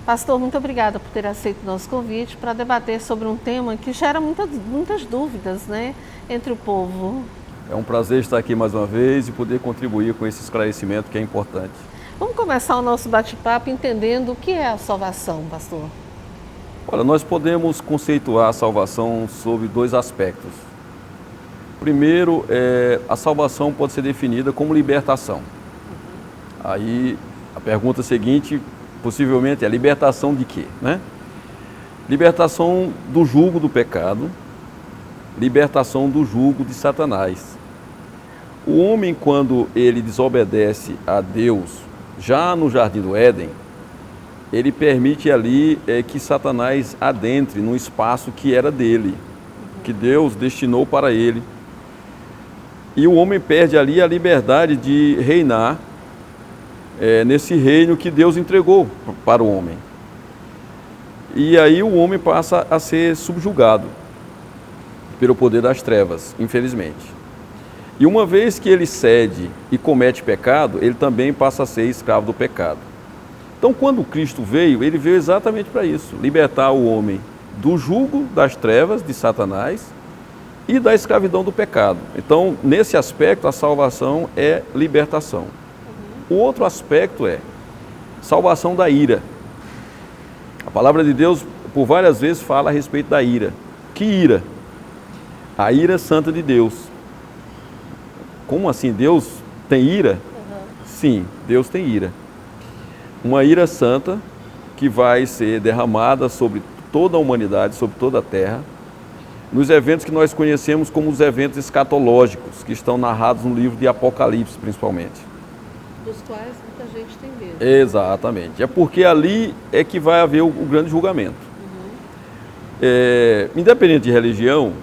Pastor, muito obrigada por ter aceito o nosso convite para debater sobre um tema que gera muitas dúvidas, né, entre o povo. É um prazer estar aqui mais uma vez e poder contribuir com esse esclarecimento que é importante. Vamos começar o nosso bate-papo entendendo o que é a salvação, pastor. Olha, nós podemos conceituar a salvação sobre dois aspectos. Primeiro, a salvação pode ser definida como libertação. Aí, a pergunta seguinte, possivelmente, é libertação de quê, né? Libertação do jugo do pecado, libertação do jugo de Satanás. O homem, quando ele desobedece a Deus, já no Jardim do Éden, ele permite ali que Satanás adentre num espaço que era dele, que Deus destinou para ele. E o homem perde ali a liberdade de reinar nesse reino que Deus entregou para o homem. E aí o homem passa a ser subjugado pelo poder das trevas, infelizmente. E uma vez que ele cede e comete pecado, ele também passa a ser escravo do pecado. Então, quando Cristo veio, ele veio exatamente para isso, libertar o homem do jugo das trevas, de Satanás, e da escravidão do pecado. Então, nesse aspecto, a salvação é libertação. O outro aspecto é salvação da ira. A palavra de Deus, por várias vezes, fala a respeito da ira. Que ira? A ira santa de Deus. Como assim? Deus tem ira? Sim, Deus tem ira. Uma ira santa que vai ser derramada sobre toda a humanidade, sobre toda a terra, nos eventos que nós conhecemos como os eventos escatológicos, que estão narrados no livro de Apocalipse, principalmente. Dos quais muita gente tem medo. Exatamente. É porque ali é que vai haver o grande julgamento. Independente de religião,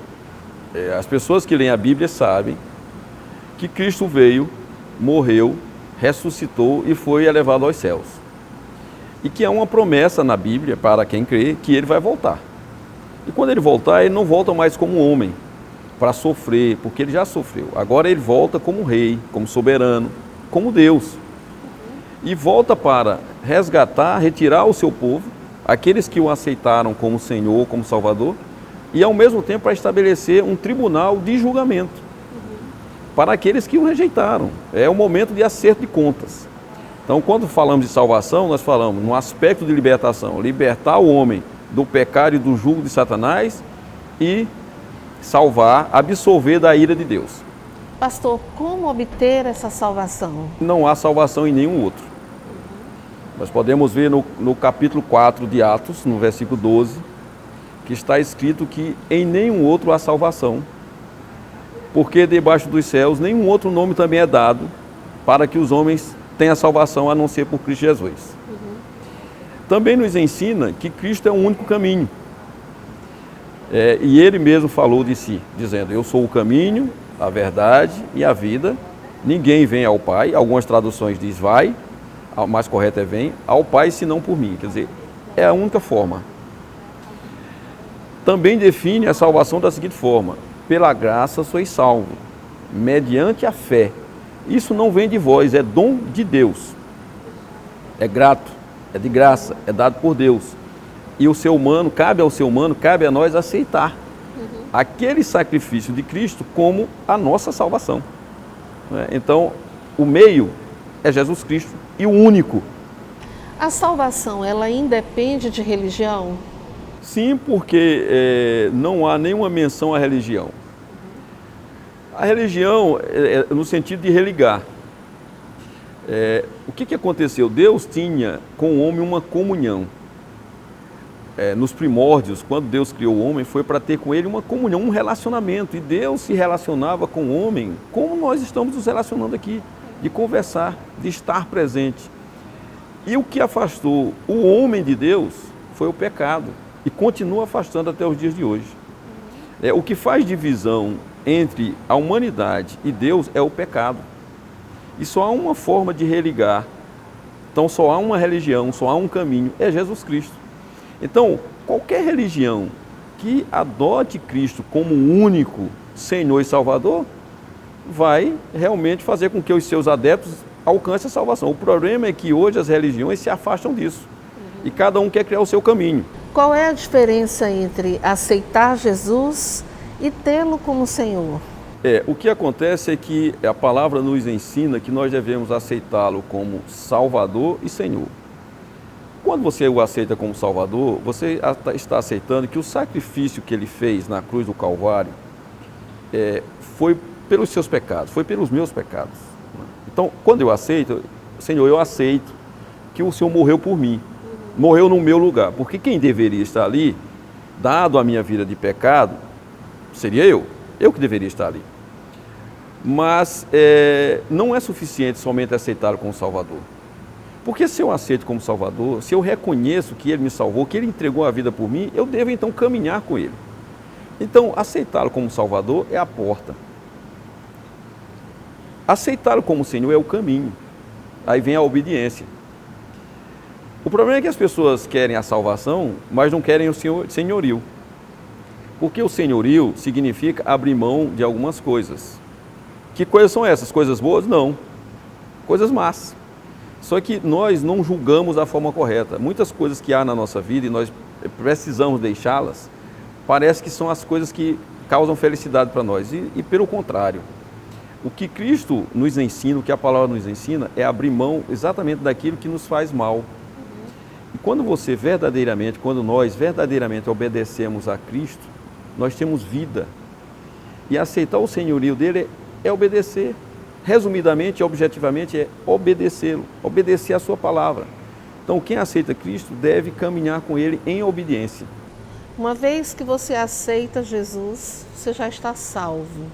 as pessoas que leem a Bíblia sabem que Cristo veio, morreu, ressuscitou e foi elevado aos céus. E que há uma promessa na Bíblia, para quem crê, que ele vai voltar. E quando ele voltar, ele não volta mais como homem, para sofrer, porque ele já sofreu. Agora ele volta como rei, como soberano, como Deus. E volta para resgatar, retirar o seu povo, aqueles que o aceitaram como Senhor, como Salvador, e ao mesmo tempo para estabelecer um tribunal de julgamento para aqueles que o rejeitaram. É o momento de acerto de contas. Então, quando falamos de salvação, nós falamos no aspecto de libertação, libertar o homem do pecado e do jugo de Satanás e salvar, absolver da ira de Deus. Pastor, como obter essa salvação? Não há salvação em nenhum outro. Nós podemos ver no capítulo 4 de Atos, no versículo 12, que está escrito que em nenhum outro há salvação, porque debaixo dos céus nenhum outro nome também é dado para que os homens tenham salvação a não ser por Cristo Jesus. Também nos ensina que Cristo é o único caminho. E ele mesmo falou de si, dizendo: eu sou o caminho, a verdade e a vida. Ninguém vem ao Pai, algumas traduções diz vai, a mais correta é vem, ao Pai senão por mim. Quer dizer, é a única forma. Também define a salvação da seguinte forma: pela graça sois salvos, mediante a fé. Isso não vem de vós, é dom de Deus. É grato, é de graça, é dado por Deus. E o ser humano, cabe ao ser humano, cabe a nós aceitar aquele sacrifício de Cristo como a nossa salvação. Então, o meio é Jesus Cristo e o único. A salvação, ela independe de religião? Sim, porque não há nenhuma menção à religião. A religião é no sentido de religar. O que aconteceu? Deus tinha com o homem uma comunhão. Nos primórdios, quando Deus criou o homem, foi para ter com ele uma comunhão, um relacionamento. E Deus se relacionava com o homem como nós estamos nos relacionando aqui, de conversar, de estar presente. E o que afastou o homem de Deus foi o pecado. E continua afastando até os dias de hoje. O que faz divisão entre a humanidade e Deus é o pecado. E só há uma forma de religar. Então só há uma religião, só há um caminho, é Jesus Cristo. Então, qualquer religião que adote Cristo como único Senhor e Salvador, vai realmente fazer com que os seus adeptos alcancem a salvação. O problema é que hoje as religiões se afastam disso. E cada um quer criar o seu caminho. Qual é a diferença entre aceitar Jesus e tê-lo como Senhor? O que acontece é que a palavra nos ensina que nós devemos aceitá-lo como Salvador e Senhor. Quando você o aceita como Salvador, você está aceitando que o sacrifício que ele fez na cruz do Calvário foi pelos seus pecados, foi pelos meus pecados. Então, quando eu aceito, Senhor, eu aceito que o Senhor morreu por mim, morreu no meu lugar, porque quem deveria estar ali, dado a minha vida de pecado, seria eu que deveria estar ali. Mas não é suficiente somente aceitá-lo como Salvador. Porque se eu aceito como Salvador, se eu reconheço que Ele me salvou, que Ele entregou a vida por mim, eu devo então caminhar com Ele. Então, aceitá-lo como Salvador é a porta. Aceitá-lo como Senhor é o caminho. Aí vem a obediência. O problema é que as pessoas querem a salvação, mas não querem o senhorio. Porque o senhorio significa abrir mão de algumas coisas. Que coisas são essas? Coisas boas? Não. Coisas más. Só que nós não julgamos da forma correta. Muitas coisas que há na nossa vida e nós precisamos deixá-las, parece que são as coisas que causam felicidade para nós. E pelo contrário, o que Cristo nos ensina, o que a palavra nos ensina, é abrir mão exatamente daquilo que nos faz mal. E quando nós verdadeiramente obedecemos a Cristo, nós temos vida. E aceitar o senhorio dele é obedecer. Resumidamente e objetivamente é obedecê-lo, obedecer a sua palavra. Então quem aceita Cristo deve caminhar com ele em obediência. Uma vez que você aceita Jesus, você já está salvo.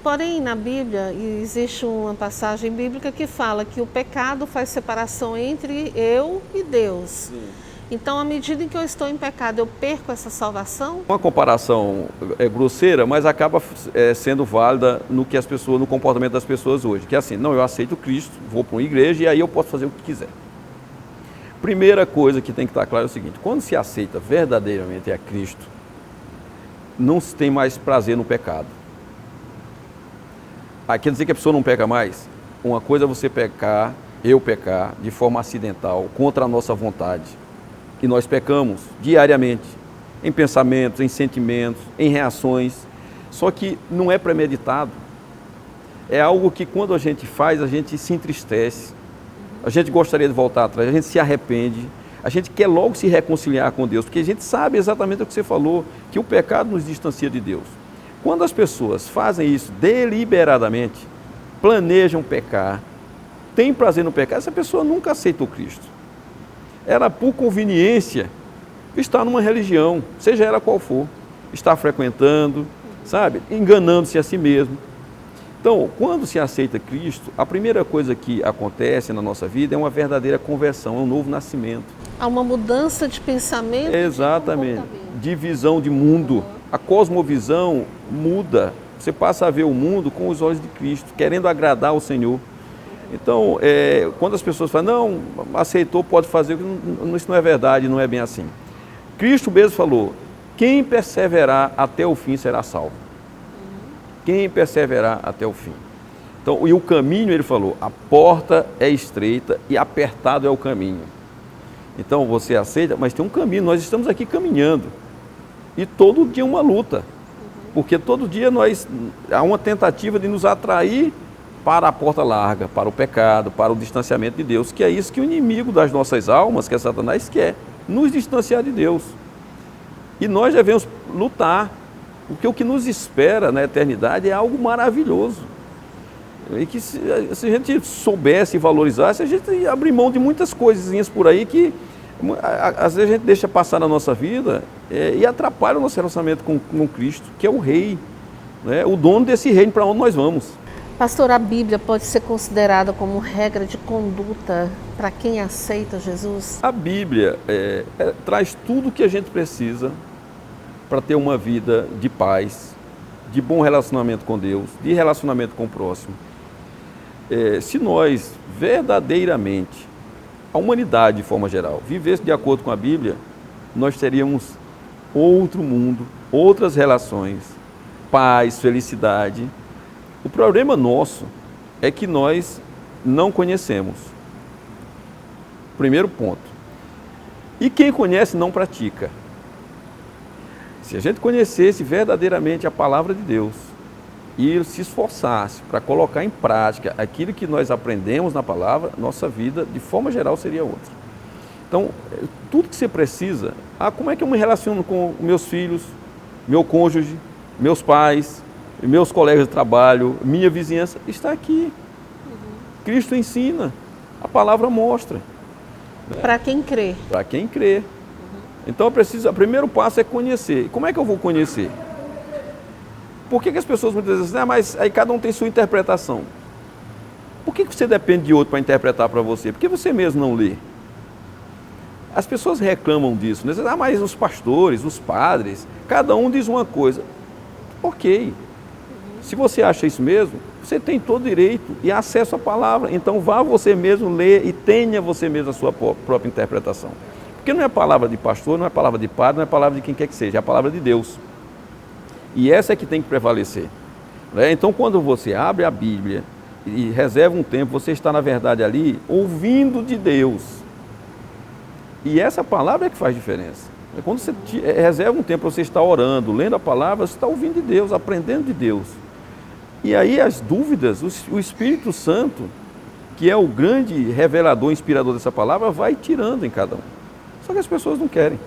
Porém, na Bíblia, existe uma passagem bíblica que fala que o pecado faz separação entre eu e Deus. Sim. Então, à medida em que eu estou em pecado, eu perco essa salvação? Uma comparação grosseira, mas acaba sendo válida no comportamento das pessoas hoje. Que é assim, não, eu aceito Cristo, vou para uma igreja e aí eu posso fazer o que quiser. Primeira coisa que tem que estar claro é o seguinte, quando se aceita verdadeiramente a Cristo, não se tem mais prazer no pecado. Quer dizer que a pessoa não peca mais? Uma coisa é você pecar, eu pecar, de forma acidental, contra a nossa vontade. E nós pecamos diariamente, em pensamentos, em sentimentos, em reações, só que não é premeditado. É algo que quando a gente faz, a gente se entristece, a gente gostaria de voltar atrás, a gente se arrepende, a gente quer logo se reconciliar com Deus, porque a gente sabe exatamente o que você falou, que o pecado nos distancia de Deus. Quando as pessoas fazem isso deliberadamente, planejam pecar, têm prazer no pecado, essa pessoa nunca aceitou Cristo. Ela, por conveniência, está numa religião, seja ela qual for, está frequentando, sabe, enganando-se a si mesmo. Então, quando se aceita Cristo, a primeira coisa que acontece na nossa vida é uma verdadeira conversão, é um novo nascimento. Há uma mudança de pensamento. Exatamente, de visão de mundo. A cosmovisão muda, você passa a ver o mundo com os olhos de Cristo, querendo agradar ao Senhor. Então, quando as pessoas falam, não, aceitou, pode fazer, isso não é verdade, não é bem assim. Cristo mesmo falou, quem perseverar até o fim será salvo. Quem perseverar até o fim. Então, e o caminho, ele falou, a porta é estreita e apertado é o caminho. Então, você aceita, mas tem um caminho, nós estamos aqui caminhando. E todo dia uma luta. Porque todo dia há uma tentativa de nos atrair para a porta larga, para o pecado, para o distanciamento de Deus, que é isso que o inimigo das nossas almas, que é Satanás, quer, nos distanciar de Deus. E nós devemos lutar, porque o que nos espera na eternidade é algo maravilhoso. E que se a gente soubesse e valorizasse, a gente ia abrir mão de muitas coisinhas por aí que às vezes a gente deixa passar na nossa vida e atrapalha o nosso relacionamento com Cristo, que é o Rei, né? O dono desse reino para onde nós vamos. Pastor, a Bíblia pode ser considerada como regra de conduta para quem aceita Jesus? A Bíblia traz tudo o que a gente precisa para ter uma vida de paz, de bom relacionamento com Deus, de relacionamento com o próximo. Se nós verdadeiramente, a humanidade de forma geral, vivesse de acordo com a Bíblia, nós teríamos outro mundo, outras relações, paz, felicidade. O problema nosso é que nós não conhecemos. Primeiro ponto. E quem conhece não pratica. Se a gente conhecesse verdadeiramente a palavra de Deus e se esforçasse para colocar em prática aquilo que nós aprendemos na palavra, nossa vida, de forma geral, seria outra. Então, tudo que você precisa, como é que eu me relaciono com meus filhos, meu cônjuge, meus pais, meus colegas de trabalho, minha vizinhança, está aqui. Cristo ensina, a palavra mostra. Para quem crê. Para quem crê. Então, o primeiro passo é conhecer. Como é que eu vou conhecer? Por que as pessoas muitas vezes dizem, mas aí cada um tem sua interpretação? Por que você depende de outro para interpretar para você? Por que você mesmo não lê? As pessoas reclamam disso, né? Dizem, mas os pastores, os padres, cada um diz uma coisa. Ok. Se você acha isso mesmo, você tem todo direito e acesso à palavra. Então vá você mesmo ler e tenha você mesmo a sua própria interpretação. Porque não é palavra de pastor, não é palavra de padre, não é palavra de quem quer que seja, é a palavra de Deus. E essa é que tem que prevalecer. Então, quando você abre a Bíblia e reserva um tempo, você está, na verdade, ali ouvindo de Deus. E essa palavra é que faz diferença. Quando você reserva um tempo, você está orando, lendo a palavra, você está ouvindo de Deus, aprendendo de Deus. E aí as dúvidas, o Espírito Santo, que é o grande revelador, inspirador dessa palavra, vai tirando em cada um. Só que as pessoas não querem,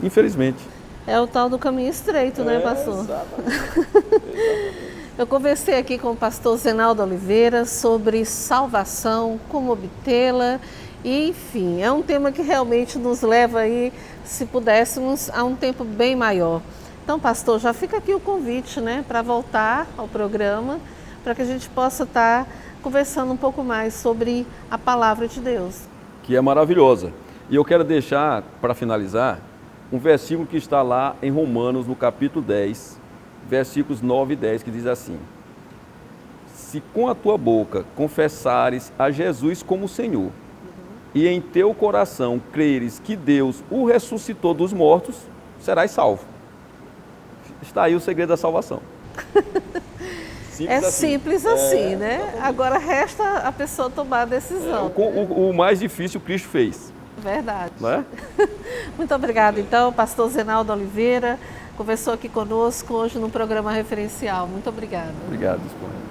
infelizmente. É o tal do caminho estreito, né, pastor? Exatamente. Eu conversei aqui com o pastor Zenaldo Oliveira sobre salvação, como obtê-la, e enfim, é um tema que realmente nos leva aí, se pudéssemos, a um tempo bem maior. Então, pastor, já fica aqui o convite, né, para voltar ao programa, para que a gente possa estar conversando um pouco mais sobre a palavra de Deus. Que é maravilhosa. E eu quero deixar, para finalizar, um versículo que está lá em Romanos, no capítulo 10, versículos 9 e 10, que diz assim: se com a tua boca confessares a Jesus como Senhor, e em teu coração creres que Deus o ressuscitou dos mortos, serás salvo. Está aí o segredo da salvação. Simples assim, né? Agora resta a pessoa tomar a decisão. O mais difícil Cristo fez. Verdade. Não é? Muito obrigada, então, pastor Zenaldo Oliveira, conversou aqui conosco hoje no programa Referencial. Muito obrigada. Obrigado, Dispone.